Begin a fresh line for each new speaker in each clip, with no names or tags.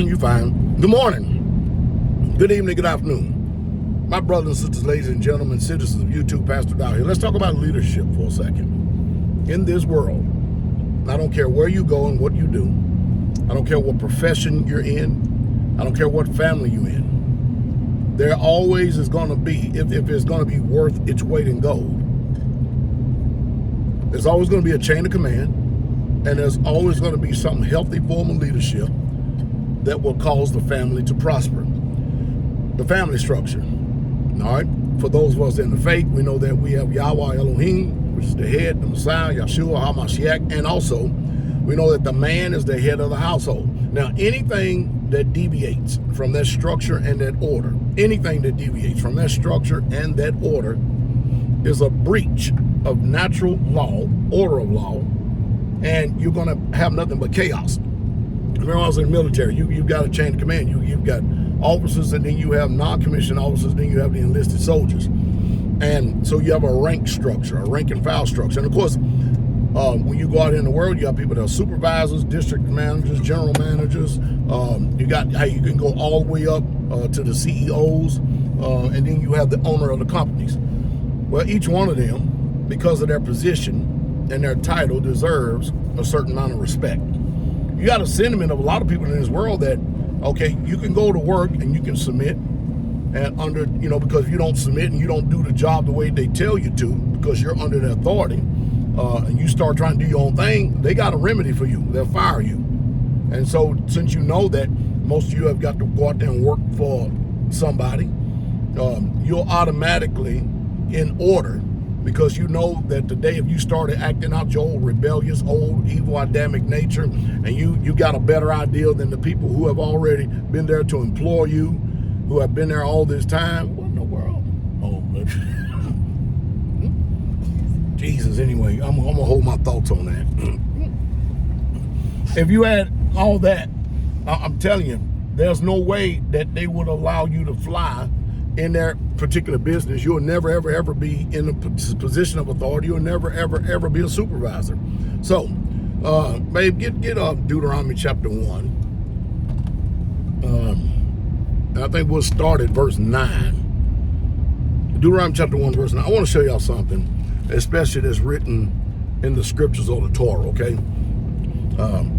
You fine. Good morning. Good evening. Good afternoon. My brothers and sisters, ladies and gentlemen, citizens of YouTube, Pastor Dowell here. Let's talk about leadership for a second. In this world, I don't care where you go and what you do. I don't care what profession you're in. I don't care what family you're in. There always is going to be, if it's going to be worth its weight in gold, there's always going to be a chain of command, and there's always going to be some healthy form of leadership that will cause the family to prosper. The family structure. All right? For those of us in the faith, we know that we have Yahweh Elohim, which is the head, the Messiah, Yeshua, HaMashiach, and also we know that the man is the head of the household. Now, anything that deviates from that structure and that order, anything that deviates from that structure and that order is a breach of natural law, order of law, and you're going to have nothing but chaos. Remember, I was in the military. You've got a chain of command. You've got officers, and then you have non-commissioned officers, then you have the enlisted soldiers. And so you have a rank structure, a rank and file structure. And of course, when you go out in the world, you have people that are supervisors, district managers, general managers. You can go all the way up to the CEOs, and then you have the owner of the companies. Well, each one of them, because of their position and their title, deserves a certain amount of respect. You got a sentiment of a lot of people in this world that, okay, you can go to work and you can submit, and because you don't submit and you don't do the job the way they tell you to, because you're under their authority, and you start trying to do your own thing, they got a remedy for you. They'll fire you. And so since you know that most of you have got to go out there and work for somebody, you're automatically in order, because you know that today if you started acting out your old rebellious, old, evil, Adamic nature, and you got a better idea than the people who have already been there to employ you, who have been there all this time, what in the world? Oh, man. Jesus, anyway, I'm going to hold my thoughts on that. If you had all that, I'm telling you, there's no way that they would allow you to fly in their particular business. You'll never, ever, ever be in a position of authority. You'll never, ever, ever be a supervisor. So, babe, get Deuteronomy chapter 1. I think we'll start at verse 9. Deuteronomy chapter 1, verse 9. I want to show y'all something, especially that's written in the scriptures of the Torah, okay?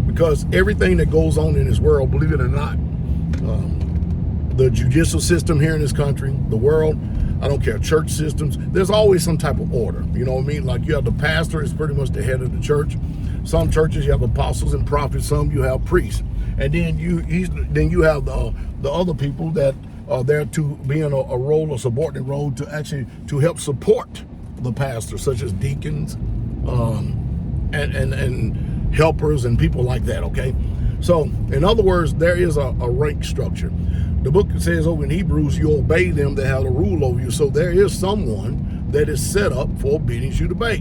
Because everything that goes on in this world, believe it or not, the judicial system here in this country, the world, I don't care, church systems, there's always some type of order. You know what I mean? Like you have the pastor is pretty much the head of the church. Some churches you have apostles and prophets, some you have priests. And then you have the other people that are there to be in a role, a subordinate role, to help support the pastor, such as deacons and helpers and people like that, okay? So, in other words, there is a rank structure. The book says over in Hebrews, you obey them that have a rule over you. So there is someone that is set up for obedience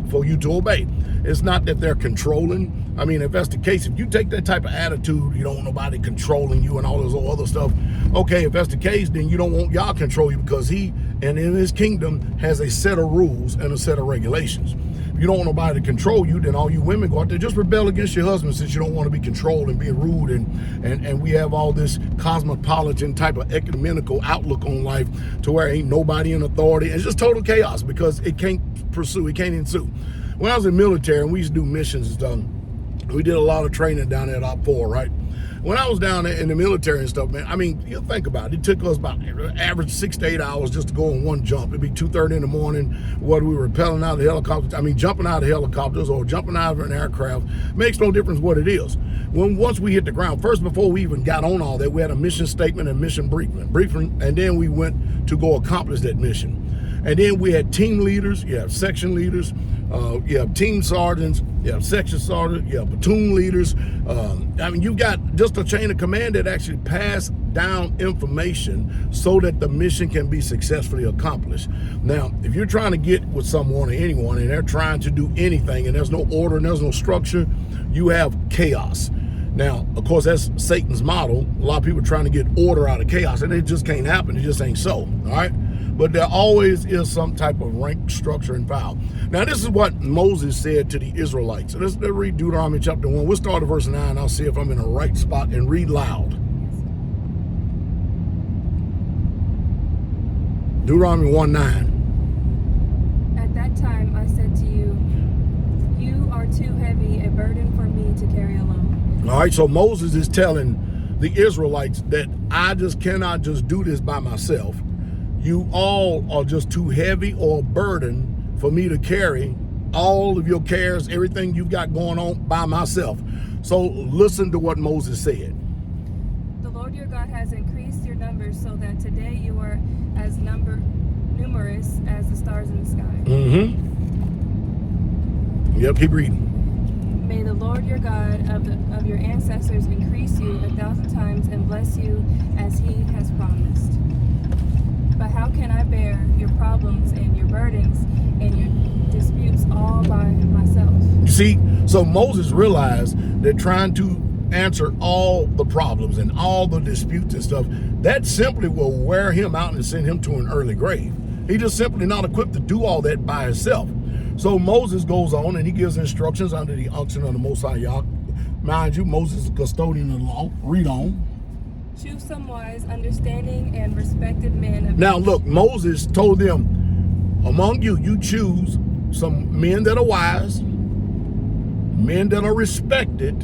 for you to obey. It's not that they're controlling. I mean, if that's the case, if you take that type of attitude, you don't want nobody controlling you and all this other stuff. Okay, if that's the case, then you don't want y'all control you, because he and in his kingdom has a set of rules and a set of regulations. If you don't want nobody to control you, then all you women go out there, just rebel against your husband, since you don't want to be controlled and being rude, and we have all this cosmopolitan type of ecumenical outlook on life to where ain't nobody in authority. It's just total chaos because it can't ensue. When I was in the military and we used to do missions and stuff, we did a lot of training down there at Op 4, right? When I was down there in the military and stuff, man, I mean, you think about it. It took us about average 6 to 8 hours just to go in one jump. It'd be 2:30 in the morning, whether we were rappelling out of the helicopters, jumping out of helicopters or jumping out of an aircraft. Makes no difference what it is. Once we hit the ground, first, before we even got on all that, we had a mission statement and mission briefing, and then we went to go accomplish that mission. And then we had team leaders, you have section leaders, you have team sergeants, you have section sergeants, you have platoon leaders. You've got just a chain of command that actually pass down information so that the mission can be successfully accomplished. Now, if you're trying to get with someone or anyone and they're trying to do anything and there's no order and there's no structure, you have chaos. Now, of course, that's Satan's model. A lot of people are trying to get order out of chaos, and it just can't happen. It just ain't so, all right? But there always is some type of rank, structure, and file. Now, this is what Moses said to the Israelites. So let's read Deuteronomy chapter 1. We'll start at verse 9. I'll see if I'm in the right spot and read loud. Deuteronomy 1:9.
At that time I said to you, you are too heavy a burden for me to carry alone.
All right, so Moses is telling the Israelites that I just cannot just do this by myself. You all are just too heavy or a burden for me to carry all of your cares, everything you've got going on by myself. So listen to what Moses said.
The Lord your God has increased your numbers so that today you are as numerous as the stars in the sky.
Yep, keep reading.
May the Lord your God of your ancestors increase you 1,000 times and bless you as he has promised. But how can I bear your problems and your burdens and your disputes all by myself?
You see, so Moses realized that trying to answer all the problems and all the disputes and stuff, that simply will wear him out and send him to an early grave. He just simply not equipped to do all that by himself. So Moses goes on and he gives instructions under the unction of the Most High Yah. Mind you, Moses is a custodian of the law. Read on.
Choose some wise, understanding, and respected men.
Now look, Moses told them, among you, you choose some men that are wise, men that are respected,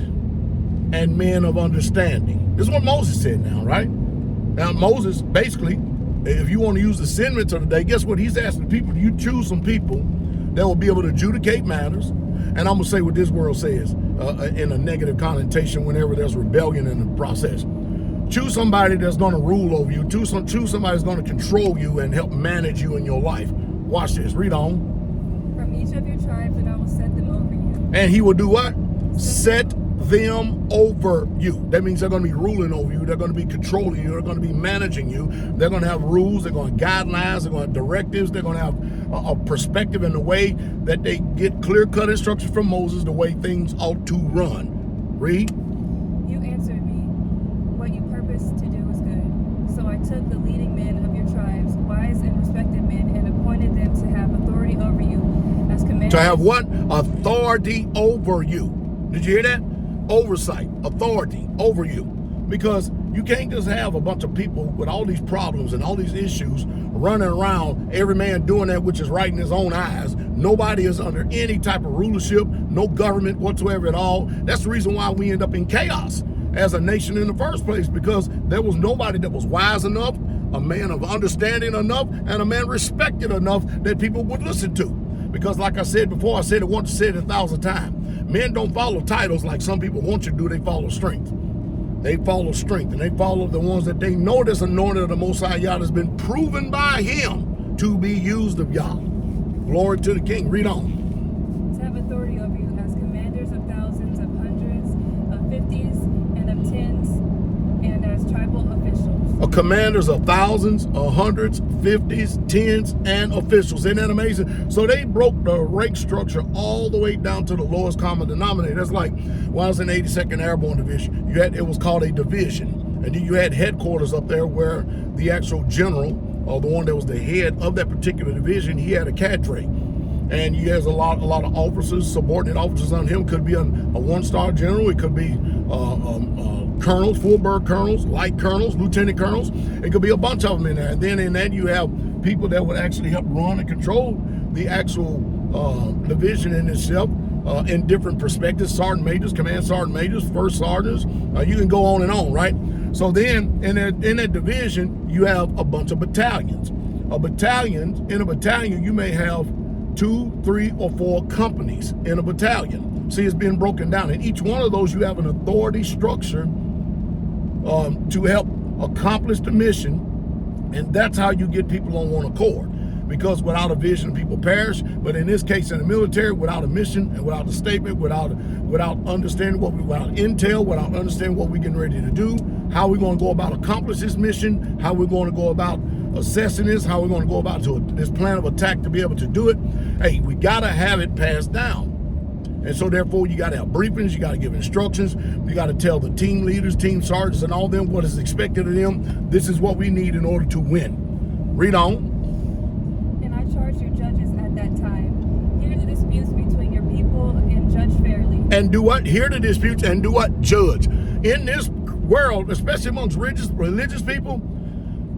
and men of understanding. This is what Moses said now, right? Now Moses, basically, if you want to use the sentiments of the day, guess what he's asking people? You choose some people that will be able to adjudicate matters. And I'm going to say what this world says in a negative connotation whenever there's rebellion in the process. Choose somebody that's going to rule over you. Choose somebody that's going to control you and help manage you in your life. Watch this. Read on.
From each of your tribes, and I will set them over you.
And he will do what? Set them over you. That means they're going to be ruling over you. They're going to be controlling you. They're going to be managing you. They're going to have rules. They're going to have guidelines. They're going to have directives. They're going to have a perspective in the way that they get clear-cut instructions from Moses, the way things ought to run. Read.
You answered me. What you purposed to do was good. So I took the leading men of your tribes, wise and respected men, and appointed them to have authority over you as commanders.
To have what? Authority over you. Did you hear that? Oversight, authority over you. Because you can't just have a bunch of people with all these problems and all these issues running around, every man doing that which is right in his own eyes. Nobody is under any type of rulership, no government whatsoever at all. That's the reason why we end up in chaos as a nation in the first place, because there was nobody that was wise enough, a man of understanding enough, and a man respected enough that people would listen to. Because like I said before, I said it once, said it 1,000 times. Men don't follow titles like some people want you to do. They follow strength. They follow strength, and they follow the ones that they know that's anointed of the Most High Yah has been proven by him to be used of Yah. Glory to the King. Read on.
To have authority over you as commanders of thousands, of hundreds, of fifties, and of tens, and as tribal officials. Commanders
of thousands, of hundreds, fifties, tens, and officials. Isn't that amazing? So they broke the rank structure all the way down to the lowest common denominator. That's like when I was in 82nd Airborne Division. It was called a division. And then you had headquarters up there where the actual general, or the one that was the head of that particular division, he had a cadre. And he has a lot of officers, subordinate officers on him. Could be a one-star general. It could be colonels, full-bird colonels, light colonels, lieutenant colonels. It could be a bunch of them in there. And then in that you have people that would actually help run and control the actual division in itself in different perspectives. Sergeant majors, command sergeant majors, first sergeants. You can go on and on, right? So then in that division, you have a bunch of battalions. In a battalion, you may have 2, 3, or 4 companies in a battalion. See, it's been broken down. In each one of those, you have an authority structure to help accomplish the mission. And that's how you get people on one accord. Because without a vision, people perish. But in this case, in the military, without a mission and without a statement, without understanding without intel, without understanding what we're getting ready to do, how we're going to go about accomplish this mission, how we're going to go about assessing this, how we're going to go about this plan of attack to be able to do it. Hey, we got to have it passed down. And so therefore you got to have briefings, you got to give instructions, you got to tell the team leaders, team sergeants, and all them what is expected of them. This is what we need in order to win. Read on.
And I charge your judges at that time, hear the disputes between your people and judge fairly.
And do what? Hear the disputes and do what? Judge. In this world, especially amongst religious people,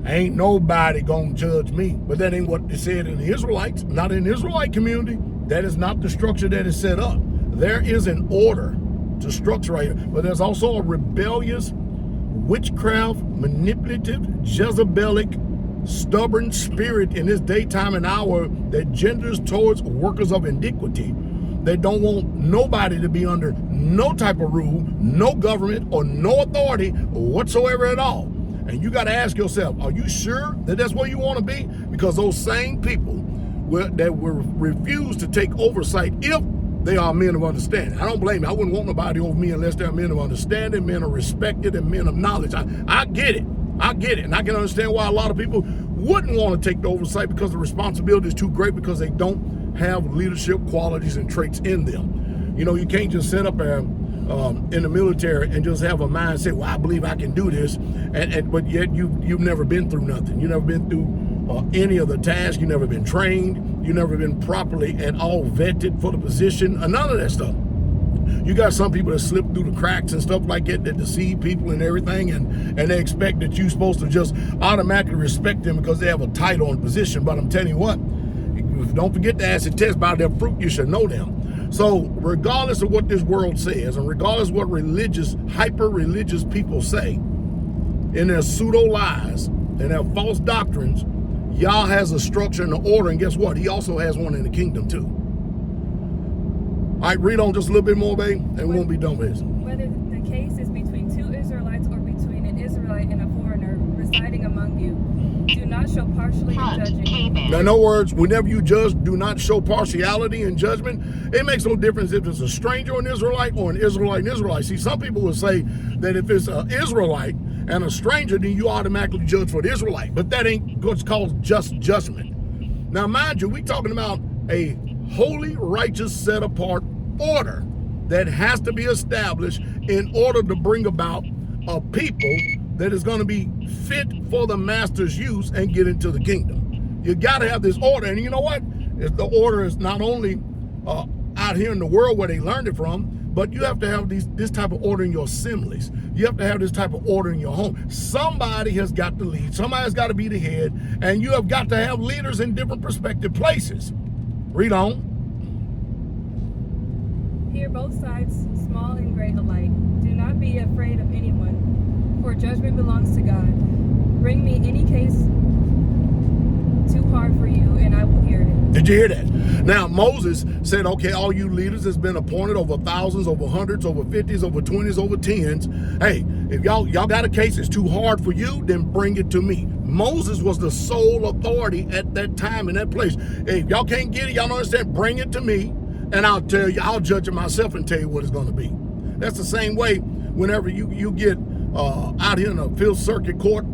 Ain't nobody gonna judge me. But that ain't what they said in the Israelites, not in the Israelite community. That is not the structure that is set up. There is an order to structure right here, but there's also a rebellious, witchcraft, manipulative, Jezebelic, stubborn spirit in this daytime and hour that genders towards workers of iniquity. They don't want nobody to be under no type of rule, no government, or no authority whatsoever at all. And you got to ask yourself, are you sure that that's where you want to be? Because those same people that will refuse to take oversight if they are men of understanding. I don't blame you. I wouldn't want nobody over me unless they're men of understanding, men of respected, and men of knowledge. I get it. I get it. And I can understand why a lot of people wouldn't want to take the oversight because the responsibility is too great because they don't have leadership qualities and traits in them. You know, you can't just sit up there in the military and just have a mind say, well, I believe I can do this. But yet you've never been through nothing. You've never been through any of the tasks. You've never been trained. You've never been properly and all vetted for the position. None of that stuff. You got some people that slip through the cracks and stuff like that deceive people and everything, and they expect that you're supposed to just automatically respect them because they have a title and position. But I'm telling you what, don't forget to ask the test by their fruit, you should know them. So regardless of what this world says, and regardless of what religious, hyper-religious people say in their pseudo-lies and their false doctrines, Yah has a structure and an order, and guess what? He also has one in the kingdom too. All right, read on just a little bit more, babe, and we won't be done with this.
Whether the case is between two Israelites or between an Israelite and a foreigner residing among you, do not show partially in judging.
Now, in other words, whenever you judge, do not show partiality in judgment. It makes no difference if it's a stranger, an Israelite, or an Israelite. See, some people will say that if it's an Israelite and a stranger, then you automatically judge for the Israelite. But that ain't what's called just judgment. Now, mind you, we're talking about a holy, righteous, set-apart order that has to be established in order to bring about a people that is going to be fit for the master's use and get into the kingdom. You got to have this order. And you know what? The order is not only out here in the world where they learned it from, but you have to have this type of order in your assemblies. You have to have this type of order in your home. Somebody has got to lead. Somebody has got to be the head. And you have got to have leaders in different prospective places. Read on.
Hear both sides, small and great alike. Do not be afraid of anyone, for judgment belongs to God. Bring me any case too hard for you, and I will hear it.
Did you hear that? Now, Moses said, okay, all you leaders has been appointed over thousands, over hundreds, over 50s, over 20s, over 10s. Hey, if y'all got a case that's too hard for you, then bring it to me. Moses was the sole authority at that time in that place. Hey, if y'all can't get it, y'all don't understand, bring it to me. And I'll tell you, I'll judge it myself and tell you what it's going to be. That's the same way whenever you get out here in a field circuit court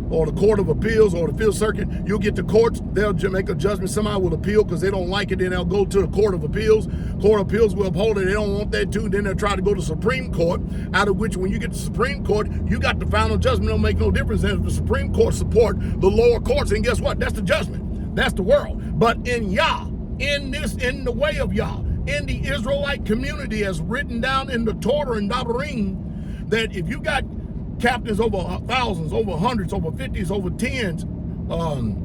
or the court of appeals or the field circuit, you'll get to courts, they'll make a judgment. Somebody will appeal because they don't like it, then they'll go to the court of appeals. Court of appeals will uphold it. They don't want that too. Then they'll try to go to Supreme Court, out of which when you get to Supreme Court, you got the final judgment. It'll make no difference. And if the Supreme Court support the lower courts, and guess what? That's the judgment. That's the world. But in Yah, in the way of Yah, in the Israelite community, as written down in the Torah and Delegating, that if you got captains over thousands, over hundreds, over 50s, over 10s,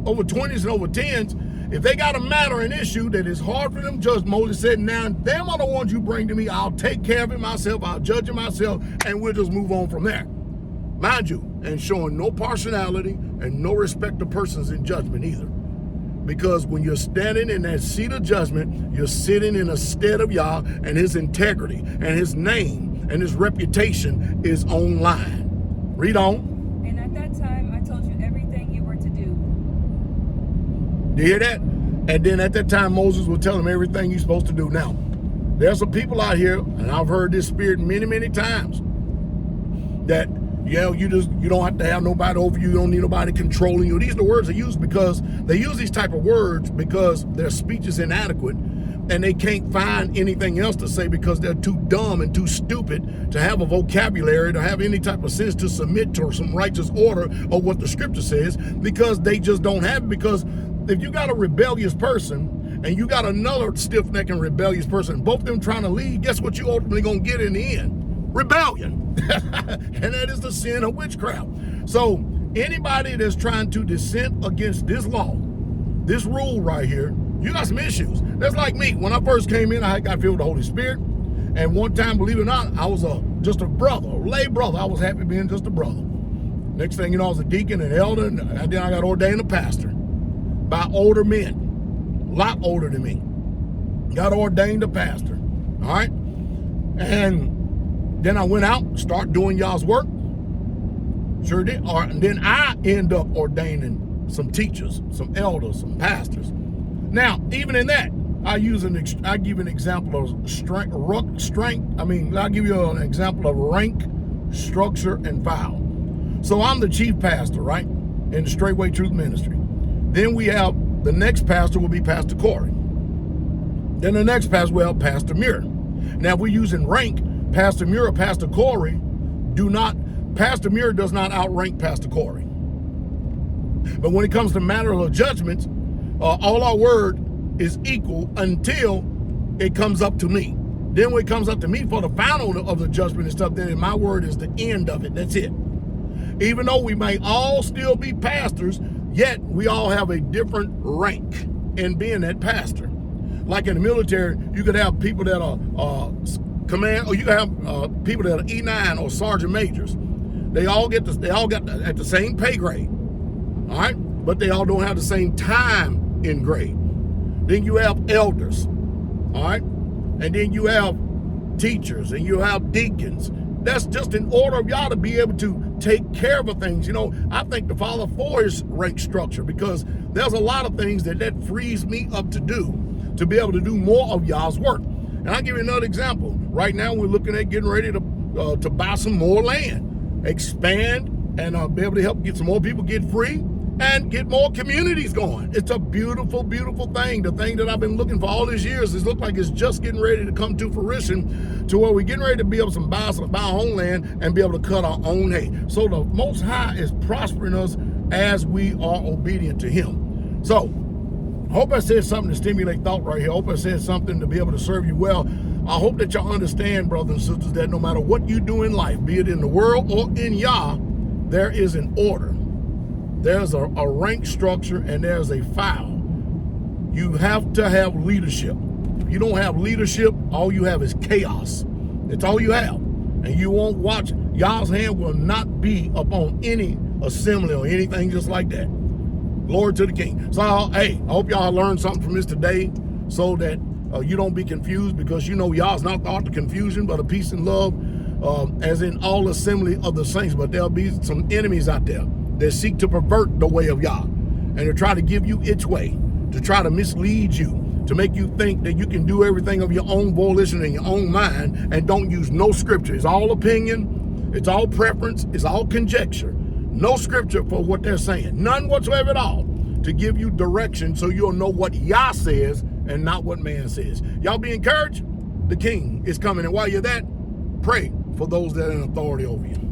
over 20s and over 10s, if they got a matter, an issue that is hard for them to judge, Moses said, now them are the ones you bring to me. I'll take care of it myself. I'll judge it myself, and we'll just move on from there. Mind you, and showing no partiality and no respect to persons in judgment either. Because when you're standing in that seat of judgment, you're sitting in a stead of Yah, and his integrity and his name and his reputation is online. Read on.
And at that time, I told you everything you were to do.
Do you hear that? And then at that time, Moses will tell him everything you're supposed to do. Now, there's some people out here, and I've heard this spirit many, many times, that you don't have to have nobody over you. You don't need nobody controlling you. These are the words they use because they use these type of words because their speech is inadequate and they can't find anything else to say because they're too dumb and too stupid to have a vocabulary, to have any type of sense to submit to some righteous order or what the scripture says, because they just don't have it. Because if you got a rebellious person and you got another stiff-necked and rebellious person, both of them trying to lead, guess what you ultimately going to get in the end? Rebellion. And that is the sin of witchcraft. So Anybody that's trying to dissent against this law, this rule right here, you got some issues. That's like me. When I first came in, I got filled with the Holy Spirit. And one time, believe it or not, I was just a brother, a lay brother. I was happy being just a brother. Next thing you know, I was a deacon and elder, and then I got ordained a pastor by older men, a lot older than me. Got ordained a pastor, all right? And then I went out, start doing y'all's work. Sure did. And then I end up ordaining some teachers, some elders, some pastors. Now, even in that, I give an example of I'll give you an example of rank, structure, and file. So I'm the chief pastor, right, in the Straitway Truth Ministry. Then we have, the next pastor will be Pastor Corey. Then the next pastor will have Pastor Muir. Now, if we're using rank, Pastor Muir or Pastor Corey Pastor Muir does not outrank Pastor Corey. But when it comes to matter of judgments, all our word is equal until it comes up to me. Then when it comes up to me for the final of the judgment and stuff, then my word is the end of it. That's it. Even though we may all still be pastors, yet we all have a different rank in being that pastor. Like in the military, you could have people that are command, or you could have people that are E9 or sergeant majors. They all got at the same pay grade, all right? But they all don't have the same time in grade. Then you have elders, all right? And then you have teachers, and you have deacons. That's just in order of y'all to be able to take care of things. You know, I thank the Father for his rank structure, because there's a lot of things that frees me up to be able to do more of y'all's work. And I'll give you another example. Right now, we're looking at getting ready to buy some more land, expand, and be able to help get some more people get free and get more communities going. It's a beautiful, beautiful thing. The thing that I've been looking for all these years is look like it's just getting ready to come to fruition, to where we're getting ready to be able to buy our own land and be able to cut our own hay. So the Most High is prospering us as we are obedient to him. So I hope I said something to stimulate thought right here. I hope I said something to be able to serve you well. I hope that y'all understand, brothers and sisters, that no matter what you do in life, be it in the world or in Yah, there is an order. There's a rank structure, and there's a file. You have to have leadership. If you don't have leadership, all you have is chaos. That's all you have. And you won't watch. Yah's hand will not be upon any assembly or anything just like that. Glory to the King. So, hey, I hope y'all learned something from this today, so that you don't be confused, because you know Yah's not the author of confusion, but of peace and love, as in all assembly of the saints. But there'll be some enemies out there that seek to pervert the way of Yah, and to try to give you its way, to try to mislead you, to make you think that you can do everything of your own volition and your own mind, and don't use no scripture. It's all opinion, it's all preference, it's all conjecture. No scripture for what they're saying, none whatsoever at all, to give you direction so you'll know what Yah says and not what man says. Y'all be encouraged. The King is coming, and while you're that, pray for those that are in authority over you.